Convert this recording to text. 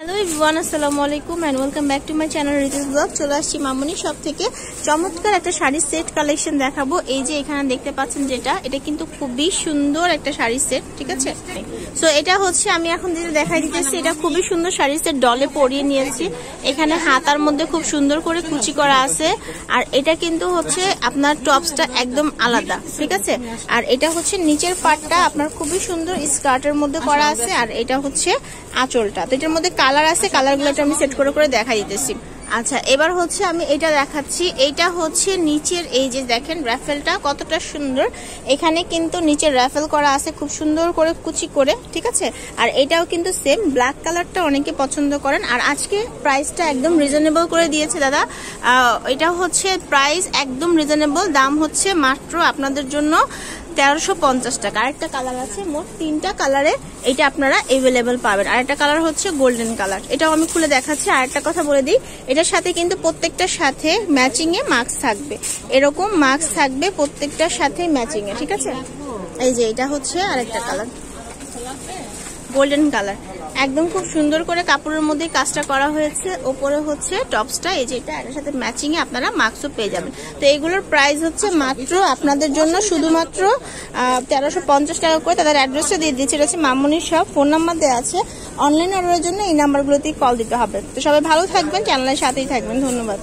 Hello everyone, আসসালামু আলাইকুম and welcome back to my channel Ritu's blog. চলে আসছি মামুনি শপ থেকে চমৎকার একটা শাড়ির সেট কালেকশন দেখাবো। এই যে এখানে দেখতে পাচ্ছেন এটা কিন্তু খুবই সুন্দর একটা শাড়ির সেট, ঠিক আছে। সো এটা হচ্ছে আমি এখন যেটা দেখাই দিতেছি, এটা খুবই সুন্দর শাড়ির সেট, ডলে পরিয়ে নিয়েছি। এখানে হাতার মধ্যে খুব সুন্দর করে কুচি করা আছে, আর এটা কিন্তু হচ্ছে আপনার টপসটা একদম আলাদা, ঠিক আছে। আর এটা হচ্ছে নিচের পার্টটা আপনার খুবই সুন্দর স্কার্টের মধ্যে করা আছে, আর এটা হচ্ছে আঁচলটা। তো এটার মধ্যে কালার আছে, কালারগুলো আমি সেট করে করে দেখা দিতেছি। আচ্ছা, এবার হচ্ছে আমি এটা দেখাচ্ছি। এইটা হচ্ছে নিচের, এই যে দেখেন রাফেলটা কতটা সুন্দর, এখানে কিন্তু নিচের রাফেল করা আছে খুব সুন্দর করে কুচি করে, ঠিক আছে। আর এটাও কিন্তু সেম ব্ল্যাক কালারটা অনেকে পছন্দ করেন, আর আজকে প্রাইসটা একদম রিজনেবল করে দিয়েছে দাদা। এটা হচ্ছে প্রাইস একদম রিজনেবল, দাম হচ্ছে মাত্র আপনাদের জন্য 1350 টাকা। আরেকটা কালার আছে, মোট 3টা কালারে এটা আপনারা এভেলেবেল পাবেন। আরেকটা কালার হচ্ছে গোল্ডেন কালার, এটাও আমি খুলে দেখাচ্ছি। আরেকটা কথা বলে দিই, এটার সাথে কিন্তু প্রত্যেকটার সাথে ম্যাচিং এ মাস্ক থাকবে, এরকম মাস্ক থাকবে প্রত্যেকটার সাথে ম্যাচিং এ, ঠিক আছে। এই যে এটা হচ্ছে আরেকটা কালার, গোল্ডেন কালার, একদম খুব সুন্দর করে কাপড়ের মধ্যে কাজটা করা হয়েছে। ওপরে হচ্ছে টপসটা, এই যে এটার সাথে ম্যাচিং এ আপনারা মাস্কও পেয়ে যাবেন। তো এগুলোর প্রাইস হচ্ছে মাত্র আপনাদের জন্য শুধুমাত্র 1350 টাকা করে। তাদের অ্যাড্রেসটা দিয়ে দিচ্ছি, এটা হচ্ছে মামুনি শপ, ফোন নাম্বার দেওয়া আছে। অনলাইন অর্ডারের জন্য এই নাম্বারগুলোতেই কল দিতে হবে। তো সবাই ভালো থাকবেন, চ্যানেলের সাথেই থাকবেন, ধন্যবাদ।